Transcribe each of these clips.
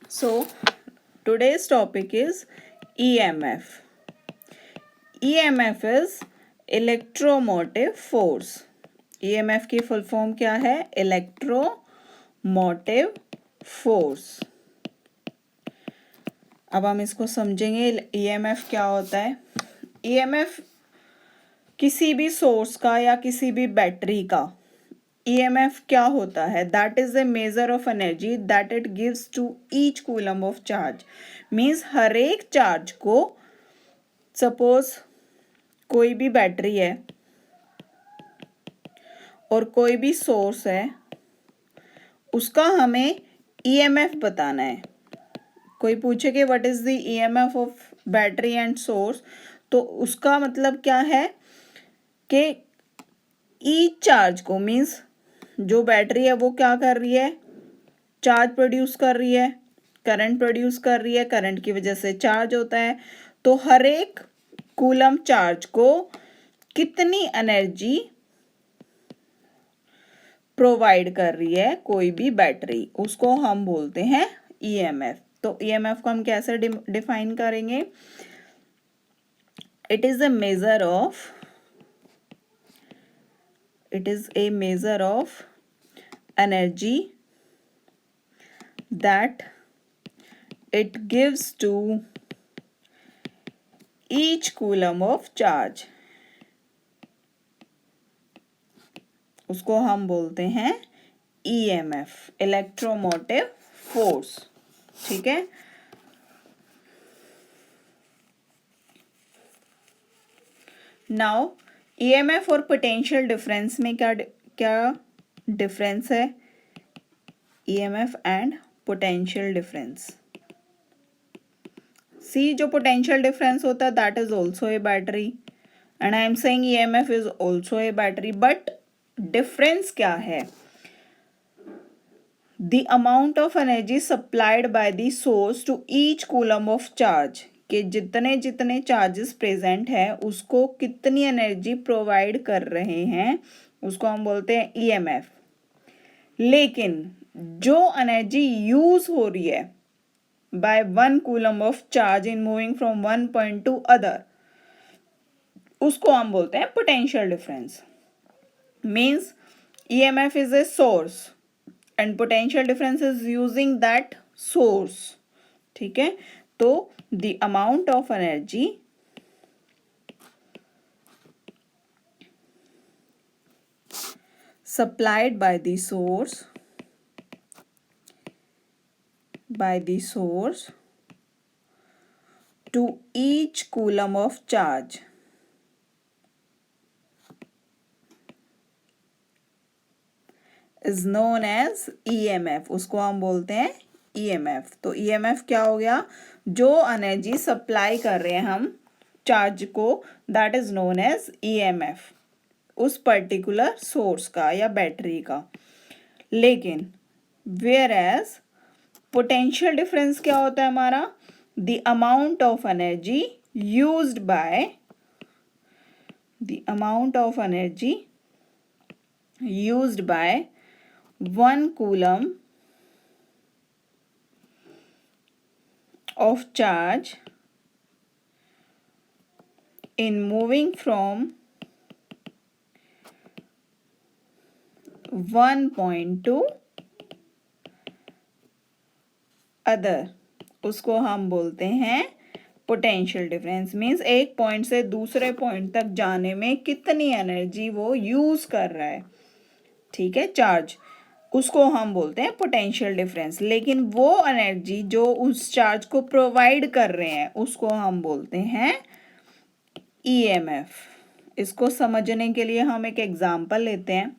So, today's topic is EMF. EMF is electromotive force. EMF की full form क्या है? Electromotive force. अब हम इसको समझेंगे EMF क्या होता है. EMF किसी भी सोर्स का या किसी भी बैटरी का EMF क्या होता है? That is a measure of energy that it gives to each coulomb of charge. Means हर एक चार्ज को, सपोज कोई भी बैटरी है और कोई भी सोर्स है, उसका हमें EMF बताना है. कोई पूछे कि what is the EMF of battery and source, तो उसका मतलब क्या है कि ईच चार्ज को, मीन्स जो बैटरी है वो क्या कर रही है? चार्ज प्रोड्यूस कर रही है, करंट प्रोड्यूस कर रही है, करंट की वजह से चार्ज होता है. तो हर एक कूलम चार्ज को कितनी एनर्जी प्रोवाइड कर रही है कोई भी बैटरी, उसको हम बोलते हैं EMF. तो EMF को हम कैसे डिफाइन करेंगे? It is a measure of energy that it gives to each coulomb of charge. उसको हम बोलते हैं EMF, इलेक्ट्रोमोटिव फोर्स. ठीक है. नाउ EMF और पोटेंशियल डिफरेंस में क्या डिफरेंस है? EMF and potential difference. See, जो पोटेंशियल डिफरेंस होता है that is also a battery and I am saying EMF is also a battery. But difference क्या है? The amount of energy supplied by the source to each coulomb of charge, कि जितने जितने charges present है उसको कितनी energy provide कर रहे हैं, उसको हम बोलते हैं EMF. लेकिन जो एनर्जी यूज हो रही है by one coulomb of charge in moving from one point two other, उसको हम बोलते हैं potential difference. Means EMF is a source and potential difference is using that source. ठीक है. तो the amount of energy supplied by the source to each coulomb of charge is known as EMF. उसको हम बोलते हैं EMF. तो EMF क्या हो गया? जो एनर्जी सप्लाई कर रहे हैं हम चार्ज को, that is known as EMF, उस पर्टिकुलर सोर्स का या बैटरी का. लेकिन वेयर एज पोटेंशियल डिफरेंस क्या होता है हमारा? The amount of energy used by 1 coulomb of charge in moving from one point to other, उसको हम बोलते हैं पोटेंशियल डिफरेंस. मीन्स एक पॉइंट से दूसरे पॉइंट तक जाने में कितनी एनर्जी वो यूज कर रहा है, ठीक है, चार्ज, उसको हम बोलते हैं पोटेंशियल डिफरेंस. लेकिन वो एनर्जी जो उस चार्ज को प्रोवाइड कर रहे हैं उसको हम बोलते हैं EMF. इसको समझने के लिए हम एक एग्जांपल लेते हैं.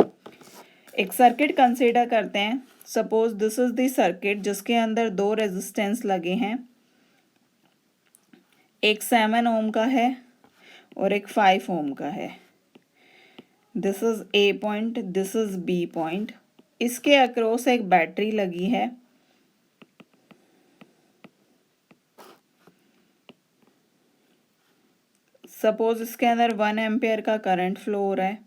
एक सर्किट कंसीडर करते हैं. Suppose this is the circuit जिसके अंदर 2 रेजिस्टेंस लगे हैं. एक 7 ओम का है और एक 5 ओम का है. This is A point, this is B point. इसके अक्रॉस एक बैटरी लगी है. सपोज इसके अंदर 1 एम्पियर का करंट फ्लो हो रहा है.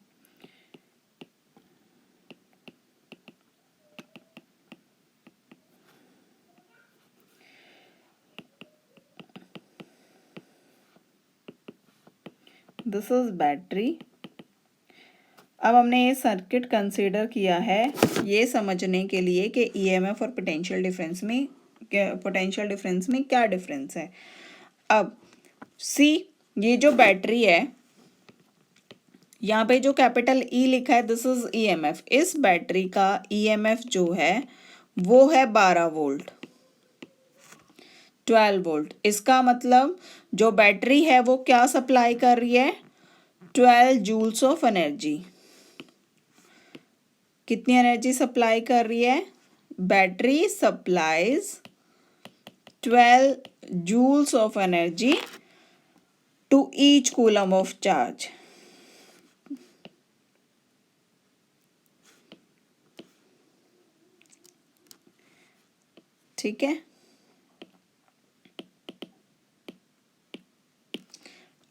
This is battery. अब हमने ये सर्किट कंसीडर किया है ये समझने के लिए कि ईएमएफ और पोटेंशियल डिफरेंस में क्या डिफरेंस है। अब सी, ये जो बैटरी है यहाँ पे जो कैपिटल ई लिखा है दिस इज ईएमएफ। इस बैटरी का ईएमएफ जो है वो है 12 वोल्ट, 12 वोल्ट। इसका मतलब जो बैटरी है वो क्या सप्लाई कर रही है, 12 जूल्स ऑफ एनर्जी। कितनी एनर्जी सप्लाई कर रही है, battery supplies 12 joules of energy to each coulomb of charge। ठीक है।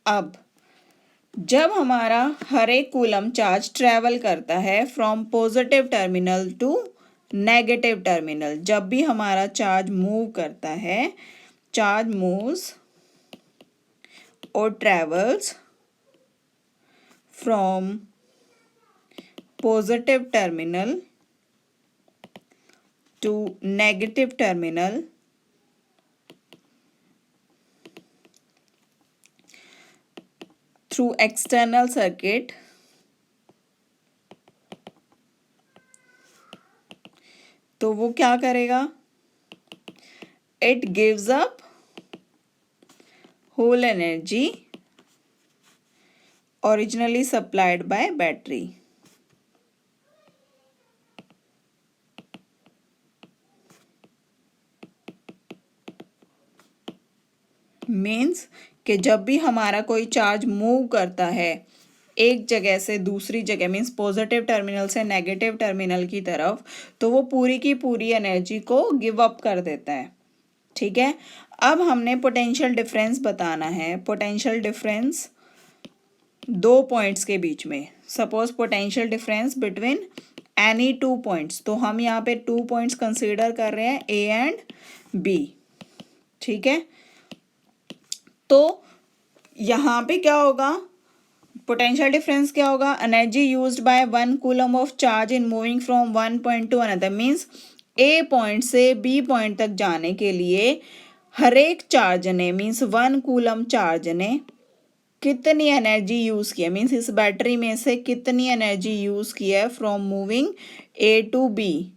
अब जब हमारा हर एक कूलम चार्ज ट्रेवल करता है from positive terminal to negative terminal, जब भी हमारा चार्ज मूव करता है, चार्ज मूव्स और travels from positive terminal to negative terminal through external circuit, तो वो क्या करेगा, it gives up whole energy originally supplied by battery। Means कि जब भी हमारा कोई चार्ज मूव करता है एक जगह से दूसरी जगह, मीन्स पॉजिटिव टर्मिनल से नेगेटिव टर्मिनल की तरफ, तो वो पूरी की पूरी एनर्जी को गिव अप कर देता है। ठीक है। अब हमने पोटेंशियल डिफरेंस बताना है। पोटेंशियल डिफरेंस दो पॉइंट्स के बीच में, suppose potential difference between any two points, तो हम यहाँ पे 2 पॉइंट्स कंसीडर कर रहे हैं ए एंड बी। ठीक है। तो यहाँ पे क्या होगा, पोटेंशियल डिफरेंस क्या होगा, energy used by 1 coulomb of charge in moving from 1 point two another. Means A point से बी पॉइंट तक जाने के लिए हर एक चार्ज ने, मीन्स 1 कूलम चार्ज ने कितनी एनर्जी यूज़ की है, मीन्स इस बैटरी में से कितनी एनर्जी यूज़ की है from moving A to B.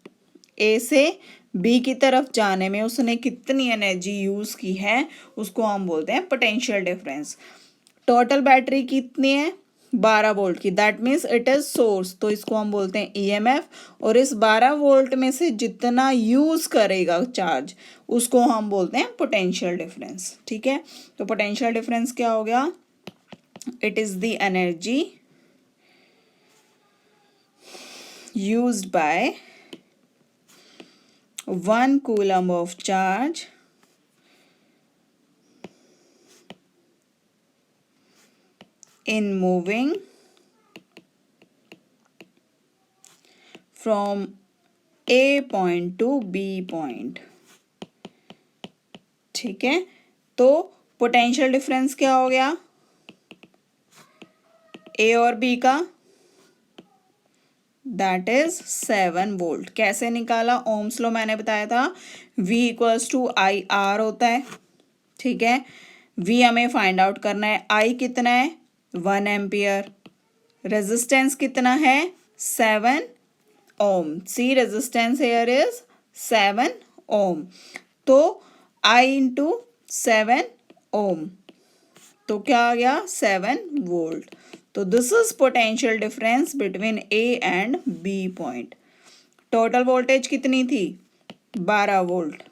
A से बी की तरफ जाने में उसने कितनी एनर्जी यूज़ की है उसको हम बोलते हैं पोटेंशियल डिफरेंस। टोटल बैटरी कितनी है, 12 वोल्ट की, that means it is source, तो इसको हम बोलते हैं ईएमएफ। और इस 12 वोल्ट में से जितना यूज़ करेगा चार्ज उसको हम बोलते हैं पोटेंशियल डिफरेंस। ठीक है। तो पोटेंशियल डिफरेंस क्या हो गया, it is the energy used by 1 coulomb of charge in moving from A point to B point। ठीक है। तो पोटेंशियल डिफरेंस क्या हो गया, ए और बी का, दैट इज 7 वोल्ट। कैसे निकाला, ओम्स लॉ मैंने बताया था, V equals to I R होता है। ठीक है। V हमें फाइंड आउट करना है, I कितना है 1 एम्पियर, रेजिस्टेंस कितना है 7 ओम। सी रेजिस्टेंस हेयर इज 7 ओम, तो I इंटू 7 ओम, तो क्या आ गया 7 वोल्ट। तो this is potential difference between A and B point. Total voltage कितनी थी 12 वोल्ट,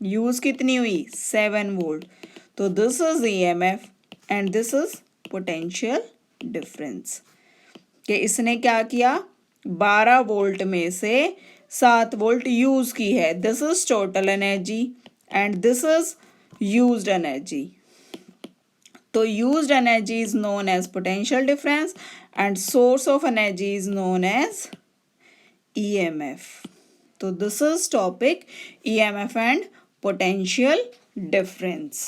यूज कितनी हुई 7 वोल्ट, तो this is EMF and this is potential difference. कि इसने क्या किया, 12 वोल्ट में से 7 वोल्ट यूज की है, this is total energy and this is used energy. तो used energy is known as potential difference and source of energy is known as EMF। तो this is topic EMF and potential difference।